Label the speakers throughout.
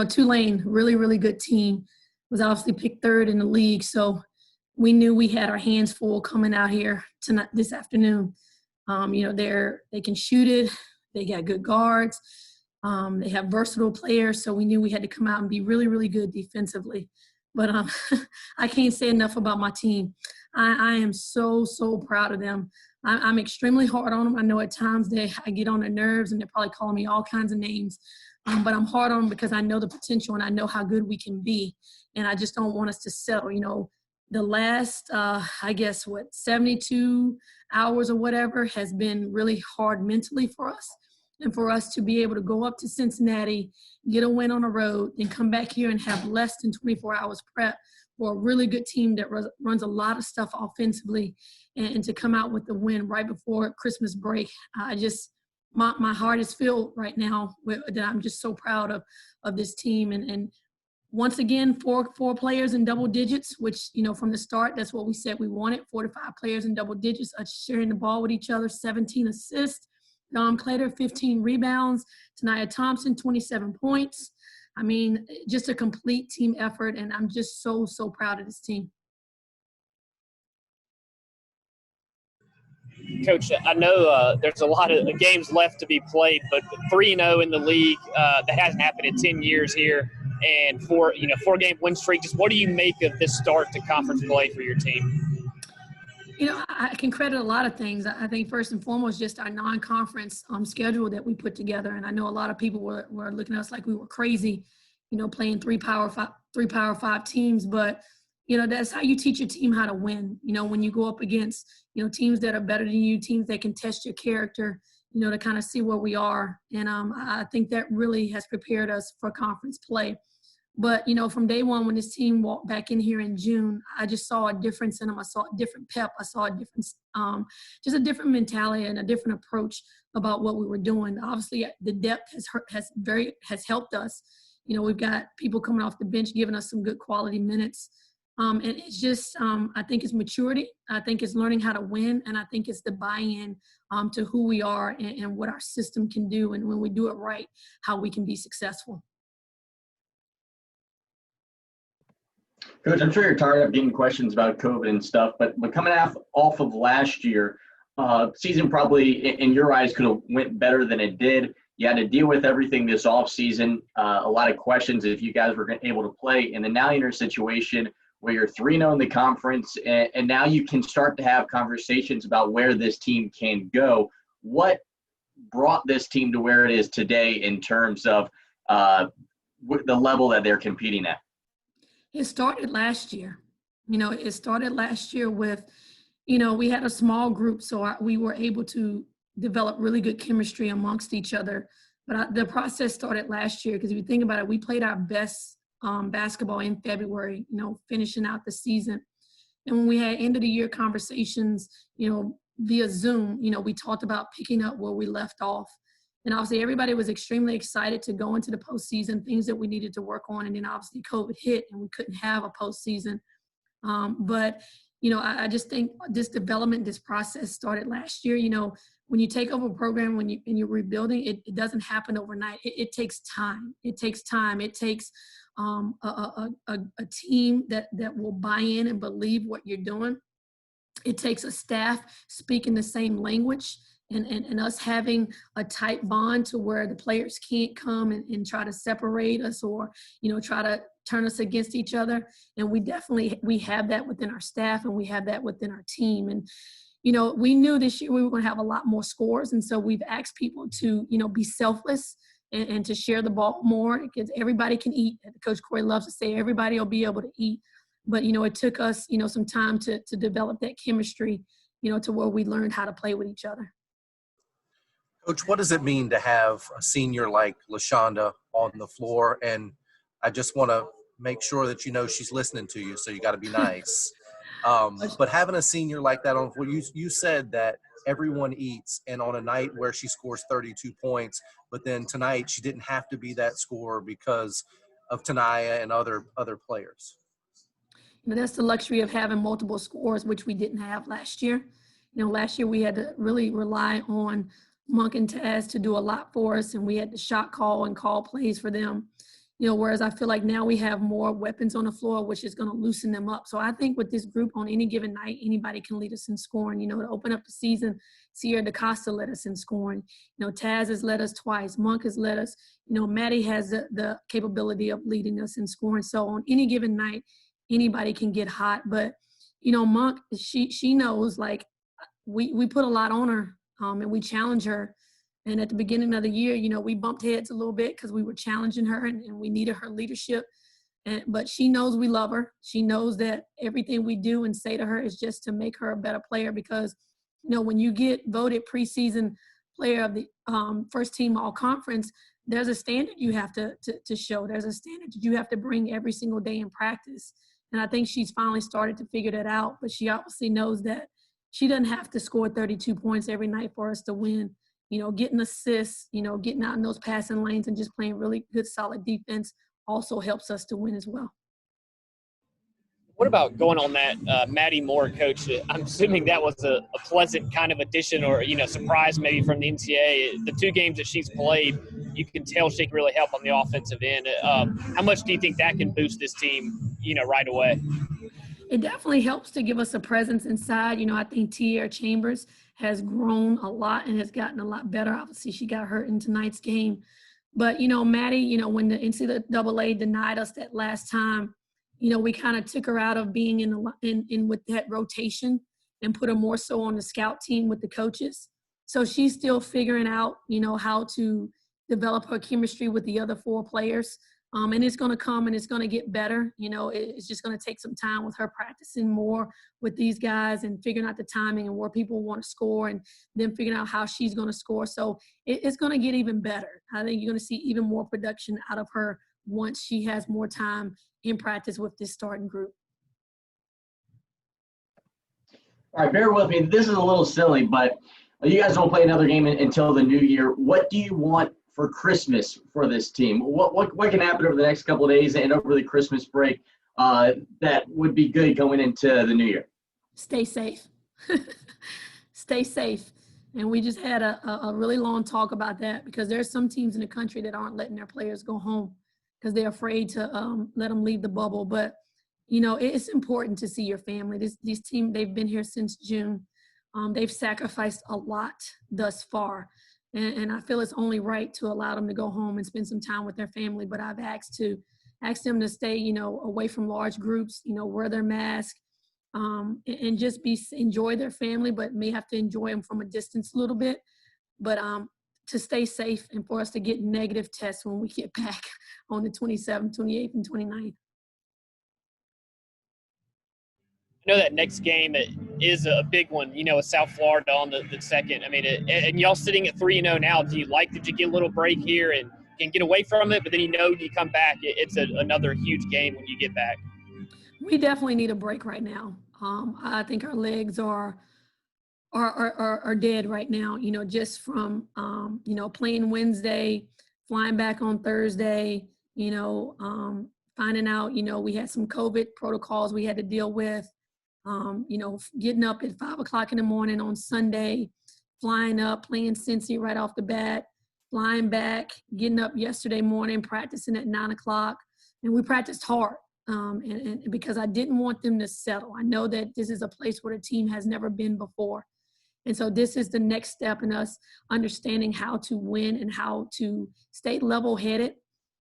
Speaker 1: Tulane, really, really good team, was obviously picked third in the league. So we knew we had our hands full coming out here tonight, this afternoon. They can shoot it. They got good guards. They have versatile players. So we knew we had to come out and be really, really good defensively. But I can't say enough about my team. I am so, so proud of them. I'm extremely hard on them. I know at times I get on their nerves and they're probably calling me all kinds of names. But I'm hard on them because I know the potential and I know how good we can be. And I just don't want us to settle. The last, 72 hours or whatever has been really hard mentally for us. And for us to be able to go up to Cincinnati, get a win on the road, and come back here and have less than 24 hours prep for a really good team that runs a lot of stuff offensively, and to come out with the win right before Christmas break. My heart is filled right now that I'm just so proud of this team. And once again, four players in double digits, which, from the start, that's what we said we wanted, 4 to 5 players in double digits, sharing the ball with each other, 17 assists. Dom Clater, 15 rebounds. Taniyah Thompson, 27 points. I mean, just a complete team effort, and I'm just so, so proud of this team.
Speaker 2: Coach, I know there's a lot of games left to be played, but 3-0 in the league, that hasn't happened in 10 years here, and 4-game win streak. Just what do you make of this start to conference play for your team?
Speaker 1: I can credit a lot of things. I think first and foremost, just our non-conference schedule that we put together. And I know a lot of people were looking at us like we were crazy, playing three Power Five teams. But, that's how you teach your team how to win. When you go up against, teams that are better than you, teams that can test your character, to kind of see where we are. And I think that really has prepared us for conference play. But, from day one, when this team walked back in here in June, I just saw a difference in them. I saw a different pep. I saw a different, just a different mentality and a different approach about what we were doing. Obviously, the depth has helped us. We've got people coming off the bench giving us some good quality minutes. And it's just, I think it's maturity. I think it's learning how to win. And I think it's the buy-in to who we are and what our system can do. And when we do it right, how we can be successful.
Speaker 3: Coach, I'm sure you're tired of getting questions about COVID and stuff, but coming off of last year, season probably in your eyes could have went better than it did. You had to deal with everything this offseason, a lot of questions if you guys were able to play, and then now you're in a situation where you're 3-0 in the conference, and now you can start to have conversations about where this team can go. What brought this team to where it is today in terms of the level that they're competing at?
Speaker 1: It started last year. It started last year with, we had a small group, so we were able to develop really good chemistry amongst each other. But the process started last year because if you think about it, we played our best basketball in February, finishing out the season. And when we had end of the year conversations, via Zoom, we talked about picking up where we left off. And obviously everybody was extremely excited to go into the postseason, things that we needed to work on. And then obviously COVID hit and we couldn't have a postseason. But I just think this development, this process started last year. When you take over a program, when you're rebuilding, it doesn't happen overnight. It takes time. It takes time. It takes a team that will buy in and believe what you're doing. It takes a staff speaking the same language. And us having a tight bond to where the players can't come and try to separate us or, try to turn us against each other. And we have that within our staff and we have that within our team. And, we knew this year we were going to have a lot more scores. And so we've asked people to, be selfless and to share the ball more because everybody can eat. Coach Corey loves to say everybody will be able to eat. But, it took us, some time to develop that chemistry, to where we learned how to play with each other.
Speaker 4: Coach, what does it mean to have a senior like Lashonda on the floor? And I just want to make sure that she's listening to you, so you got to be nice. But having a senior like that on the floor, you said that everyone eats, and on a night where she scores 32 points, but then tonight she didn't have to be that scorer because of Taniyah and other players.
Speaker 1: That's the luxury of having multiple scores, which we didn't have last year. Last year we had to really rely on Monk and Taz to do a lot for us, and we had to shot call and call plays for them. whereas I feel like now we have more weapons on the floor, which is going to loosen them up. So I think with this group on any given night, anybody can lead us in scoring. To open up the season, Sierra DaCosta led us in scoring. Taz has led us twice. Monk has led us. Maddie has the capability of leading us in scoring. So on any given night, anybody can get hot. But, Monk, she knows, like, we put a lot on her, and we challenge her. And at the beginning of the year, we bumped heads a little bit because we were challenging her and we needed her leadership. But she knows we love her. She knows that everything we do and say to her is just to make her a better player because, when you get voted preseason player of the first team all conference, there's a standard you have to show. There's a standard that you have to bring every single day in practice. And I think she's finally started to figure that out. But she obviously knows that she doesn't have to score 32 points every night for us to win. Getting assists, getting out in those passing lanes and just playing really good, solid defense also helps us to win as well.
Speaker 2: What about going on that Maddie Moore, coach? I'm assuming that was a pleasant kind of addition or, surprise maybe from the NCAA. The 2 games that she's played, you can tell she can really help on the offensive end. How much do you think that can boost this team, right away?
Speaker 1: It definitely helps to give us a presence inside. I think Taniyah Chambers has grown a lot and has gotten a lot better. Obviously, she got hurt in tonight's game. But, Maddie, when the NCAA denied us that last time, we kind of took her out of being in with that rotation and put her more so on the scout team with the coaches. So she's still figuring out, how to develop her chemistry with the other 4 players. And it's going to come and it's going to get better. It's just going to take some time with her practicing more with these guys and figuring out the timing and where people want to score and then figuring out how she's going to score. So it's going to get even better. I think you're going to see even more production out of her once she has more time in practice with this starting group.
Speaker 3: All right, bear with me. This is a little silly, but you guys don't play another game until the new year. What do you want for Christmas for this team? What can happen over the next couple of days and over the Christmas break that would be good going into the new year?
Speaker 1: Stay safe. Stay safe. And we just had a really long talk about that because there's some teams in the country that aren't letting their players go home because they're afraid to let them leave the bubble. But, it's important to see your family. This team, they've been here since June. They've sacrificed a lot thus far. And I feel it's only right to allow them to go home and spend some time with their family. But I've asked them to stay, away from large groups, wear their mask, and just enjoy their family, but may have to enjoy them from a distance a little bit. But to stay safe and for us to get negative tests when we get back on the 27th, 28th, and 29th.
Speaker 2: I know that next game is a big one, with South Florida on the second. I mean, and y'all sitting at 3-0 now. Do you like that you get a little break here and can get away from it, but then you come back, it's another huge game when you get back?
Speaker 1: We definitely need a break right now. I think our legs are dead right now, just from, playing Wednesday, flying back on Thursday, finding out, we had some COVID protocols we had to deal with. Getting up at 5 o'clock in the morning on Sunday, flying up, playing Cincy right off the bat, flying back, getting up yesterday morning, practicing at 9 o'clock. And we practiced hard and because I didn't want them to settle. I know that this is a place where the team has never been before. And so this is the next step in us understanding how to win and how to stay level-headed.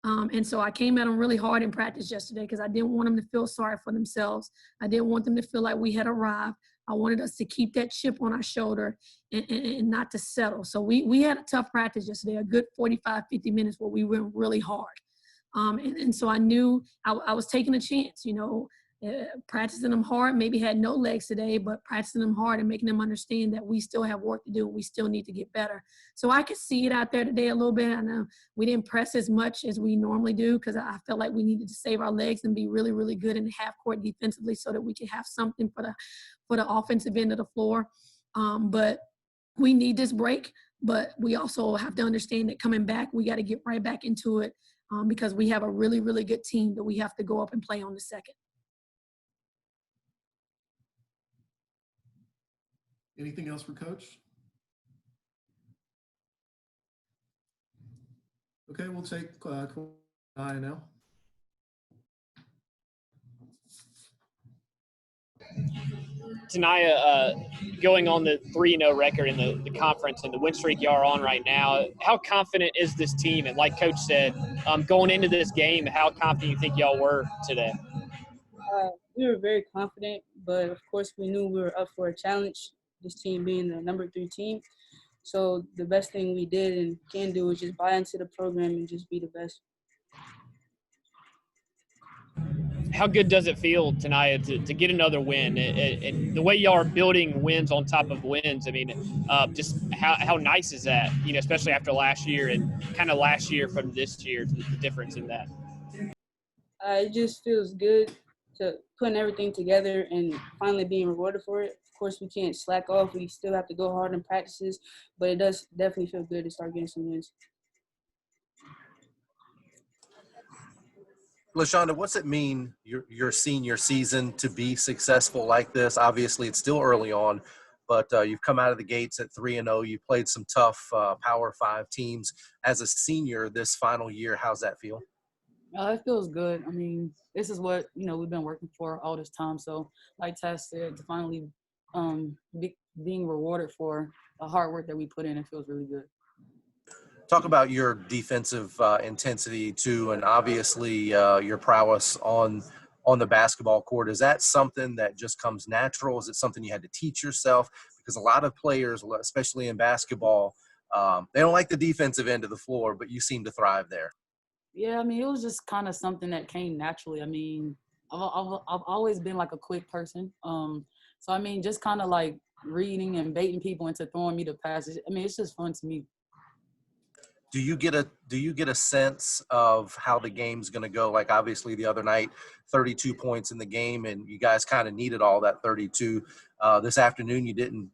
Speaker 1: And so I came at them really hard in practice yesterday because I didn't want them to feel sorry for themselves. I didn't want them to feel like we had arrived. I wanted us to keep that chip on our shoulder and not to settle. So we had a tough practice yesterday, a good 45, 50 minutes where we went really hard. And so I knew I was taking a chance, practicing them hard, maybe had no legs today, but practicing them hard and making them understand that we still have work to do and we still need to get better. So I could see it out there today a little bit. I know we didn't press as much as we normally do because I felt like we needed to save our legs and be really, really good in the half court defensively so that we could have something for the offensive end of the floor. But we need this break, but we also have to understand that coming back, we got to get right back into it because we have a really, really good team that we have to go up and play on the second.
Speaker 5: Anything else for Coach? Okay, we'll take now.
Speaker 2: Taniyah, going on the 3-0 record in the conference and the win streak you are on right now, how confident is this team? And like Coach said, going into this game, how confident you think y'all were today?
Speaker 6: We were very confident, but of course we knew we were up for a challenge, this team being the number 3 team. So the best thing we did and can do is just buy into the program and just be the best.
Speaker 2: How good does it feel, Taniyah, to get another win? And the way y'all are building wins on top of wins, I mean, just how nice is that, you know, especially after last year and kind of last year from this year, the difference in that?
Speaker 6: It just feels good to putting everything together and finally being rewarded for it. Of course, we can't slack off. We still have to go hard in practices, but it does definitely feel good to start getting some wins.
Speaker 4: Lashonda, what's it mean your senior season to be successful like this? Obviously, it's still early on, but you've come out of the gates at 3-0. You played some tough Power 5 teams. As a senior this final year, how's that feel?
Speaker 7: It feels good. I mean, this is what, we've been working for all this time. So like Tess said, to finally being rewarded for the hard work that we put in, it feels really good.
Speaker 4: Talk about your defensive intensity too, and obviously your prowess on the basketball court. Is that something that just comes natural? Is it something you had to teach yourself? Because a lot of players, especially in basketball, they don't like the defensive end of the floor, but you seem to thrive there.
Speaker 7: Yeah, I mean, it was just kind of something that came naturally. I mean, I've always been like a quick person. So, I mean, just kind of like reading and baiting people into throwing me the passes. I mean, it's just fun to me.
Speaker 4: Do you get a sense of how the game's going to go? Like obviously the other night, 32 points in the game, and you guys kind of needed all that 32. This afternoon, you didn't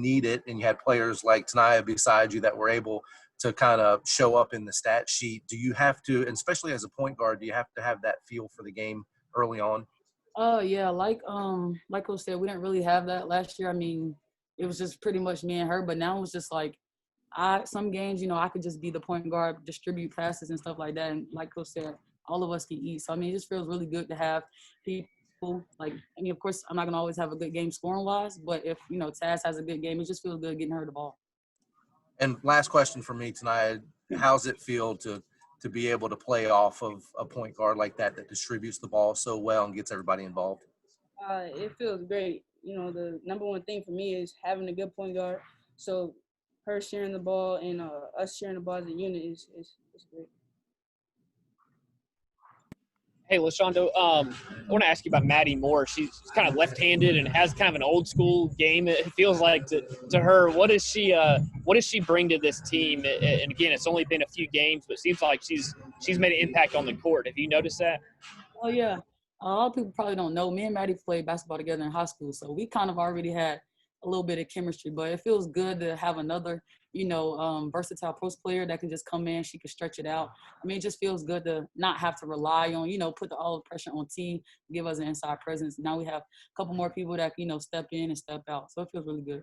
Speaker 4: need it, and you had players like Taniyah beside you that were able to kind of show up in the stat sheet. Do you have to, and especially as a point guard, do you have to have that feel for the game early on?
Speaker 7: Yeah, like Coach said, we didn't really have that last year. I mean, it was just pretty much me and her, but now it's just like some games, I could just be the point guard, distribute passes and stuff like that. And like Coach said, all of us can eat. So, I mean, it just feels really good to have people of course, I'm not going to always have a good game scoring-wise, but if, Taz has a good game, it just feels good getting her the ball.
Speaker 4: And last question for me tonight, how's it feel to be able to play off of a point guard like that distributes the ball so well and gets everybody involved?
Speaker 6: It feels great. The number one thing for me is having a good point guard. So her sharing the ball and us sharing the ball as a unit is great.
Speaker 2: Hey, Lashonda, I want to ask you about Maddie Moore. She's kind of left-handed and has kind of an old-school game. It feels like to her. What does she bring to this team? And again, it's only been a few games, but it seems like she's made an impact on the court. Have you noticed that?
Speaker 7: Oh yeah, a lot of people probably don't know. Me and Maddie played basketball together in high school, so we kind of already had a little bit of chemistry. But it feels good to have another, versatile post player that can just come in. She can stretch it out. I mean, it just feels good to not have to rely on, put all the pressure on T, give us an inside presence. Now we have a couple more people that, step in and step out. So it feels really good.